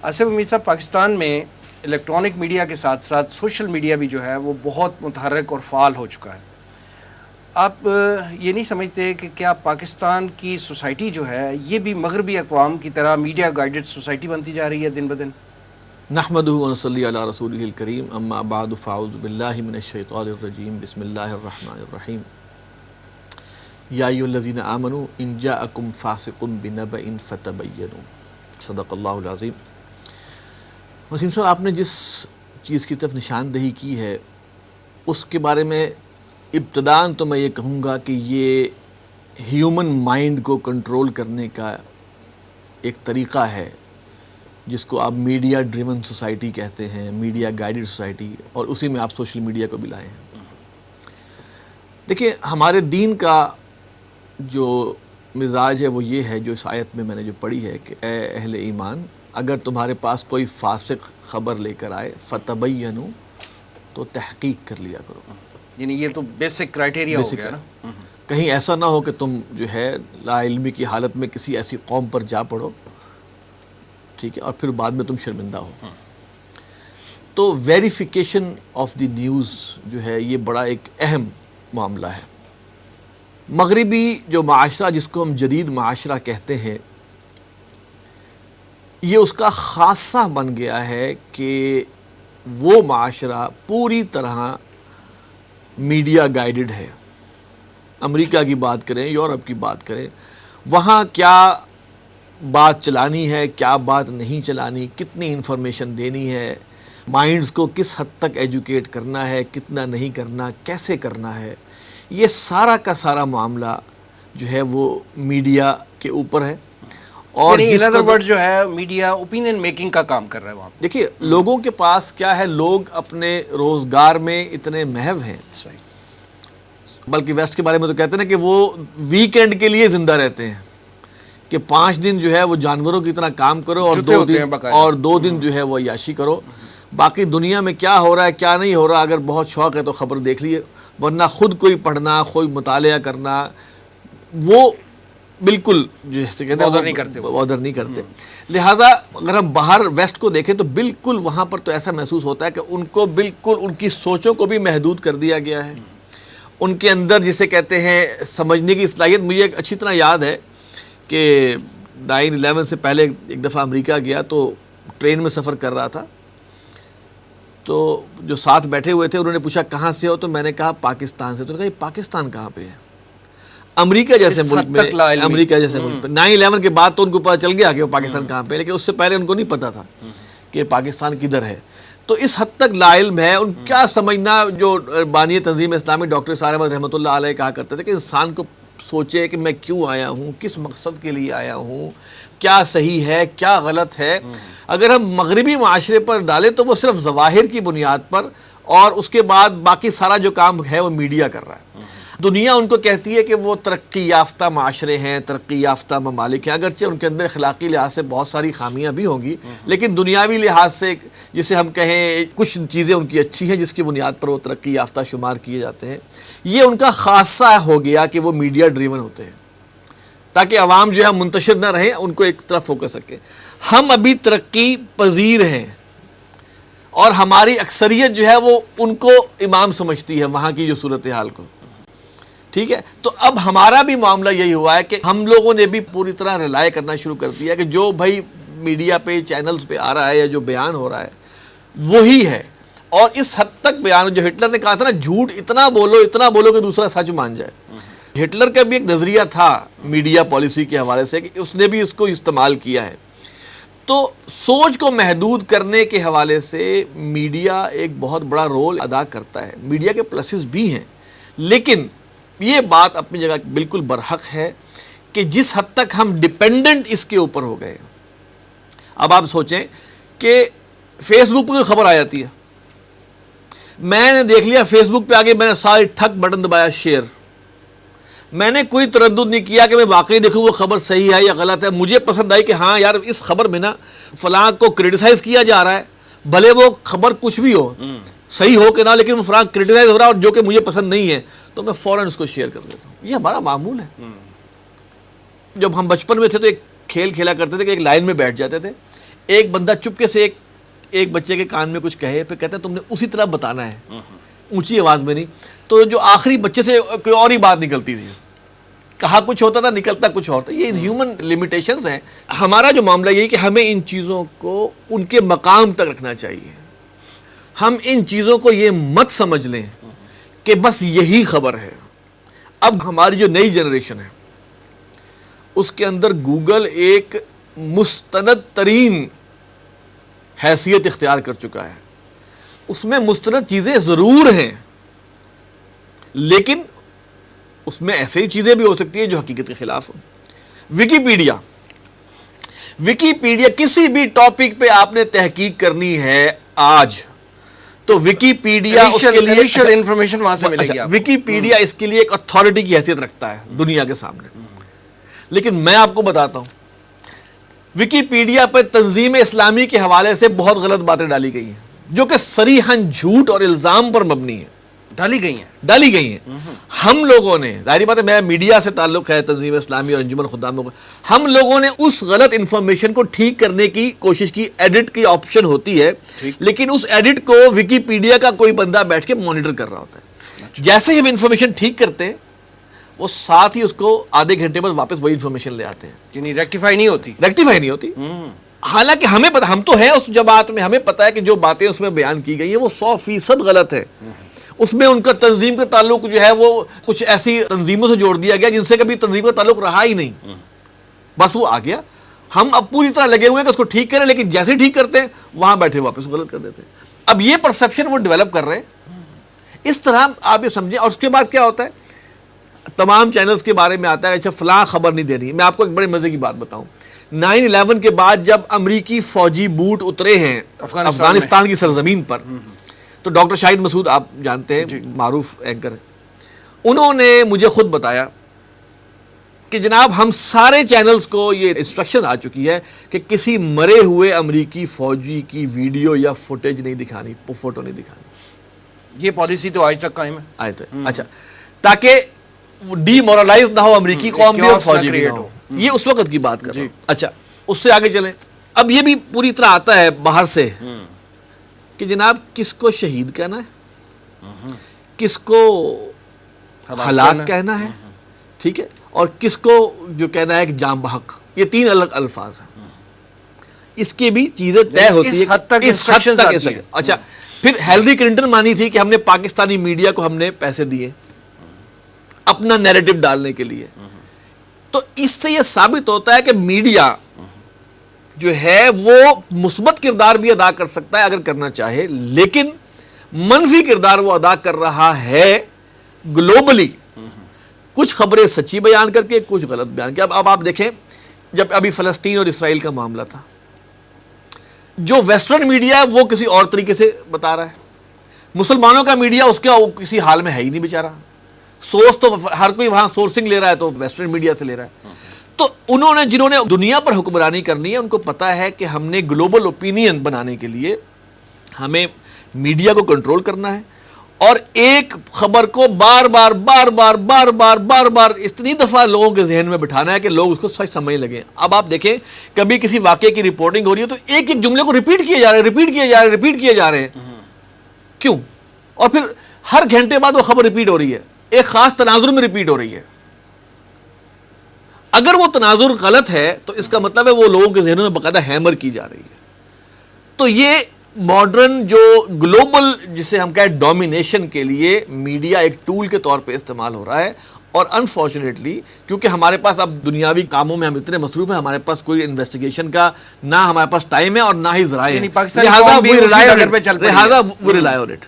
آصف امید صاحب، پاکستان میں الیکٹرانک میڈیا کے ساتھ ساتھ سوشل میڈیا بھی جو ہے وہ بہت متحرک اور فعال ہو چکا ہے. آپ یہ نہیں سمجھتے کہ کیا پاکستان کی سوسائٹی جو ہے یہ بھی مغربی اقوام کی طرح میڈیا گائیڈڈ سوسائٹی بنتی جا رہی ہے دن بدن؟ نحمدہ و نصلی علی رسولہ الکریم، اما بعد فاعوذ باللہ من الشیطان الرجیم، بسم اللہ الرحمن الرحیم. یا ایھا الذین آمنوا ان جاءکم فاسق بنبأ فتبینوا. صدق اللہ العظیم. وسیم صاحب، آپ نے جس چیز کی طرف نشاندہی کی ہے اس کے بارے میں ابتداً تو میں یہ کہوں گا کہ یہ ہیومن مائنڈ کو کنٹرول کرنے کا ایک طریقہ ہے جس کو آپ میڈیا ڈریون سوسائٹی کہتے ہیں، میڈیا گائیڈڈ سوسائٹی، اور اسی میں آپ سوشل میڈیا کو بھی لائے ہیں. دیکھیں، ہمارے دین کا جو مزاج ہے وہ یہ ہے، جو اس آیت میں نے جو پڑھی ہے کہ اے اہل ایمان، اگر تمہارے پاس کوئی فاسق خبر لے کر آئے فتبینوا، تو تحقیق کر لیا کرو. یعنی یہ تو بیسک کرائٹیریا ہو گیا نا. کہیں ایسا نہ ہو کہ تم جو ہے لا علمی کی حالت میں کسی ایسی قوم پر جا پڑو، ٹھیک ہے، اور پھر بعد میں تم شرمندہ ہو. تو ویریفیکیشن آف دی نیوز جو ہے یہ بڑا ایک اہم معاملہ ہے. مغربی جو معاشرہ جس کو ہم جدید معاشرہ کہتے ہیں، یہ اس کا خاصہ بن گیا ہے کہ وہ معاشرہ پوری طرح میڈیا گائیڈڈ ہے. امریکہ کی بات کریں، یورپ کی بات کریں، وہاں کیا بات چلانی ہے، کیا بات نہیں چلانی، کتنی انفارمیشن دینی ہے، مائنڈز کو کس حد تک ایجوکیٹ کرنا ہے، کتنا نہیں کرنا، کیسے کرنا ہے، یہ سارا کا سارا معاملہ جو ہے وہ میڈیا کے اوپر ہے. اور ان ادر ورڈ جو ہے میڈیا اوپینین میکنگ کا کام کر رہا ہے وہاں. دیکھیے، لوگوں کے پاس کیا ہے، لوگ اپنے روزگار میں اتنے محو ہیں، بلکہ ویسٹ کے بارے میں تو کہتے ہیں کہ وہ ویکینڈ کے لیے زندہ رہتے ہیں کہ 5 دن جو ہے وہ جانوروں کی طرح کام کرو اور 2 دن جو ہے وہ عیاشی کرو. باقی دنیا میں کیا ہو رہا ہے کیا نہیں ہو رہا، اگر بہت شوق ہے تو خبر دیکھ لیے، ورنہ خود کوئی پڑھنا، کوئی مطالعہ کرنا وہ بالکل جیسے کہتے ہیں بادر نہیں کرتے. لہٰذا اگر ہم باہر ویسٹ کو دیکھیں تو بالکل وہاں پر تو ایسا محسوس ہوتا ہے کہ ان کو بالکل ان کی سوچوں کو بھی محدود کر دیا گیا ہے. ان کے اندر جسے کہتے ہیں سمجھنے کی صلاحیت. مجھے ایک اچھی طرح یاد ہے کہ 9/11 سے پہلے ایک دفعہ امریکہ گیا تو ٹرین میں سفر کر رہا تھا، تو جو ساتھ بیٹھے ہوئے تھے انہوں نے پوچھا کہاں سے ہو، تو میں نے کہا پاکستان سے. تو انہوں نے کہا یہ پاکستان کہاں پہ ہے؟ امریکہ جیسے ملک میں، 9/11 کے بعد تو ان کو پتہ چل گیا کہ وہ پاکستان کہاں پہ ہے، لیکن اس سے پہلے ان کو نہیں پتہ تھا کہ پاکستان کدھر ہے. تو اس حد تک لا علم ہے. ان کیا سمجھنا، جو بانی تنظیم اسلامی ڈاکٹر اسرار احمد رحمۃ اللہ علیہ کہا کرتے تھے کہ انسان کو سوچے کہ میں کیوں آیا ہوں، کس مقصد کے لیے آیا ہوں، کیا صحیح ہے کیا غلط ہے. اگر ہم مغربی معاشرے پر ڈالیں تو وہ صرف ظواہر کی بنیاد پر، اور اس کے بعد باقی سارا جو کام ہے وہ میڈیا کر رہا ہے. دنیا ان کو کہتی ہے کہ وہ ترقی یافتہ معاشرے ہیں، ترقی یافتہ ممالک ہیں، اگرچہ ان کے اندر اخلاقی لحاظ سے بہت ساری خامیاں بھی ہوں گی، لیکن دنیاوی لحاظ سے جسے ہم کہیں کچھ چیزیں ان کی اچھی ہیں جس کی بنیاد پر وہ ترقی یافتہ شمار کیے جاتے ہیں. یہ ان کا خاصہ ہو گیا کہ وہ میڈیا ڈریون ہوتے ہیں تاکہ عوام جو ہے منتشر نہ رہیں، ان کو ایک طرف فوکس رکھیں. ہم ابھی ترقی پذیر ہیں اور ہماری اکثریت جو ہے وہ ان کو امام سمجھتی ہے وہاں کی جو صورتحال کو، ٹھیک ہے. تو اب ہمارا بھی معاملہ یہی ہوا ہے کہ ہم لوگوں نے بھی پوری طرح ریلائے کرنا شروع کر دیا کہ جو بھائی میڈیا پہ چینلز پہ آ رہا ہے یا جو بیان ہو رہا ہے وہی ہے. اور اس حد تک بیان، جو ہٹلر نے کہا تھا نا، جھوٹ اتنا بولو کہ دوسرا سچ مان جائے. ہٹلر کا بھی ایک نظریہ تھا میڈیا پالیسی کے حوالے سے کہ اس نے بھی اس کو استعمال کیا ہے. تو سوچ کو محدود کرنے کے حوالے سے میڈیا ایک بہت بڑا رول ادا کرتا ہے. میڈیا کے پلسز بھی ہیں، لیکن یہ بات اپنی جگہ بالکل برحق ہے کہ جس حد تک ہم ڈیپینڈنٹ اس کے اوپر ہو گئے. اب آپ سوچیں کہ فیس بک پہ خبر آ جاتی ہے، میں نے دیکھ لیا فیس بک پہ آگے میں نے ساری ٹھک بٹن دبایا شیئر. میں نے کوئی تردد نہیں کیا کہ میں واقعی دیکھوں وہ خبر صحیح ہے یا غلط ہے. مجھے پسند آئی کہ ہاں یار اس خبر میں نا فلاں کو کریٹیسائز کیا جا رہا ہے، بھلے وہ خبر کچھ بھی ہو، صحیح ہو کہ نہ، لیکن وہ فلاں کریٹیسائز ہو رہا ہے اور جو کہ مجھے پسند نہیں ہے تو میں فوراً اس کو شیئر کر دیتا ہوں. یہ ہمارا معمول ہے. جب ہم بچپن میں تھے تو ایک کھیل کھیلا کرتے تھے کہ ایک لائن میں بیٹھ جاتے تھے، ایک بندہ چپکے سے ایک بچے کے کان میں کچھ کہے، پھر کہتا ہے تم نے اسی طرح بتانا ہے، اونچی آواز میں نہیں، تو جو آخری بچے سے کوئی اور ہی بات نکلتی تھی، کہا کچھ ہوتا تھا نکلتا کچھ اور تھا. یہ ہیومن لمیٹیشنز ہیں. ہمارا جو معاملہ یہ کہ ہمیں ان چیزوں کو ان کے مقام تک رکھنا چاہیے. ہم ان چیزوں کو یہ مت سمجھ لیں کہ بس یہی خبر ہے. اب ہماری جو نئی جنریشن ہے اس کے اندر گوگل ایک مستند ترین حیثیت اختیار کر چکا ہے. اس میں مستند چیزیں ضرور ہیں لیکن اس میں ایسے ہی چیزیں بھی ہو سکتی ہیں جو حقیقت کے خلاف ہوں. ویکیپیڈیا کسی بھی ٹاپک پہ آپ نے تحقیق کرنی ہے آج تو ویکیپیڈیا اس کے لیے انفارمیشن وہاں سے ملے گی. ویکیپیڈیا اس کے لیے ایک اتھارٹی کی حیثیت رکھتا ہے دنیا کے سامنے. لیکن میں آپ کو بتاتا ہوں ویکیپیڈیا پہ تنظیم اسلامی کے حوالے سے بہت غلط باتیں ڈالی گئی ہیں جو کہ صریحاً جھوٹ اور الزام پر مبنی ہیں. ڈالی گئی ہیں. ہم لوگوں نے، ظاہری بات ہے میں میڈیا سے تعلق ہے، تنظیم اسلامی اور انجمن خداموں کا، ہم لوگوں نے اس غلط انفارمیشن کو ٹھیک کرنے کی کوشش کی. ایڈٹ کی آپشن ہوتی ہے لیکن اس ایڈٹ کو ویکیپیڈیا کا کوئی بندہ بیٹھ کے مانیٹر کر رہا ہوتا ہے. جیسے ہی ہم انفارمیشن ٹھیک کرتے ہیں وہ ساتھ ہی اس کو آدھے گھنٹے بعد واپس وہی انفارمیشن لے آتے ہیں. یعنی ریکٹیفائی نہیں ہوتی. حالانکہ ہمیں پتہ، ہم تو ہیں اس جماعت میں، ہمیں پتہ ہے کہ جو باتیں اس میں بیان کی گئی ہیں وہ 100% غلط ہے. اس میں ان کا تنظیم کا تعلق جو ہے وہ کچھ ایسی تنظیموں سے جوڑ دیا گیا جن سے کبھی تنظیم کا تعلق رہا ہی نہیں، بس وہ آ گیا. ہم اب پوری طرح لگے ہوئے ہیں کہ اس کو ٹھیک کریں لیکن جیسے ٹھیک کرتے ہیں وہاں بیٹھے واپس غلط کر دیتے ہیں. اب یہ پرسیپشن وہ ڈیولپ کر رہے ہیں. اس طرح آپ یہ سمجھیں. اور اس کے بعد کیا ہوتا ہے، تمام چینلز کے بارے میں آتا ہے اچھا فلاں خبر نہیں دینی. میں آپ کو ایک بڑے مزے کی بات بتاؤں. 9/11 کے بعد جب امریکی فوجی بوٹ اترے ہیں افغانستان کی سرزمین پر، تو ڈاکٹر شاہد مسعود آپ جانتے ہیں، معروف اینکر ہیں، انہوں نے مجھے خود بتایا کہ جناب ہم سارے چینلز کو یہ انسٹرکشن آ چکی ہے کہ کسی مرے ہوئے امریکی فوجی کی ویڈیو یا فوٹیج نہیں دکھانی، فوٹو نہیں دکھانی. یہ پالیسی تو آج تک قائم ہے. اچھا، تاکہ ڈی مورلائز نہ ہو امریکی قوم بھی اور فوجی بھی نہ ہو. یہ اس وقت کی بات کر رہا ہوں. اچھا، اس سے آگے چلیں. اب یہ بھی پوری طرح آتا ہے باہر سے کہ جناب کس کو شہید کہنا ہے، کس کو ہلاک کہنا ہے، ٹھیک ہے، اور کس کو جو کہنا ہے کہ جان بحق. یہ 3 الگ الفاظ ہیں. اس کی بھی چیزیں طے ہوتی ہیں. اس حد تک. اچھا، پھر ہیلری کلنٹن مانی تھی کہ ہم نے پاکستانی میڈیا کو ہم نے پیسے دیے اپنا نیریٹو ڈالنے کے لیے. تو اس سے یہ ثابت ہوتا ہے کہ میڈیا جو ہے وہ مثبت کردار بھی ادا کر سکتا ہے اگر کرنا چاہے، لیکن منفی کردار وہ ادا کر رہا ہے گلوبلی. کچھ خبریں سچی بیان کر کے کچھ غلط بیان کیا. اب آپ دیکھیں جب ابھی فلسطین اور اسرائیل کا معاملہ تھا، جو ویسٹرن میڈیا ہے وہ کسی اور طریقے سے بتا رہا ہے. مسلمانوں کا میڈیا اس کا کسی حال میں ہے ہی نہیں بیچارہ. سورس تو ہر کوئی وہاں سورسنگ لے رہا ہے تو ویسٹرن میڈیا سے لے رہا ہے. تو انہوں نے، جنہوں نے دنیا پر حکمرانی کرنی ہے، ان کو پتا ہے کہ ہم نے گلوبل اوپینین بنانے کے لیے ہمیں میڈیا کو کنٹرول کرنا ہے اور ایک خبر کو بار بار اتنی دفعہ لوگوں کے ذہن میں بٹھانا ہے کہ لوگ اس کو سچ سمجھنے لگیں. اب آپ دیکھیں کبھی کسی واقعے کی رپورٹنگ ہو رہی ہے تو ایک جملے کو ریپیٹ کیے جا رہے ہیں. کیوں؟ اور پھر ہر گھنٹے بعد وہ خبر ریپیٹ ہو رہی ہے، ایک خاص تناظر میں ریپیٹ ہو رہی ہے. اگر وہ تناظر غلط ہے تو اس کا مطلب ہے وہ لوگوں کے ذہنوں میں باقاعدہ ہیمر کی جا رہی ہے. تو یہ ماڈرن جو گلوبل جسے ہم کہیں ڈومینیشن کے لیے میڈیا ایک ٹول کے طور پہ استعمال ہو رہا ہے. اور انفارچونیٹلی کیونکہ ہمارے پاس اب دنیاوی کاموں میں ہم اتنے مصروف ہیں، ہمارے پاس کوئی انویسٹیگیشن کا نہ ہمارے پاس ٹائم ہے اور نہ ہی ذرائع ہیں، لہٰذا we rely on it.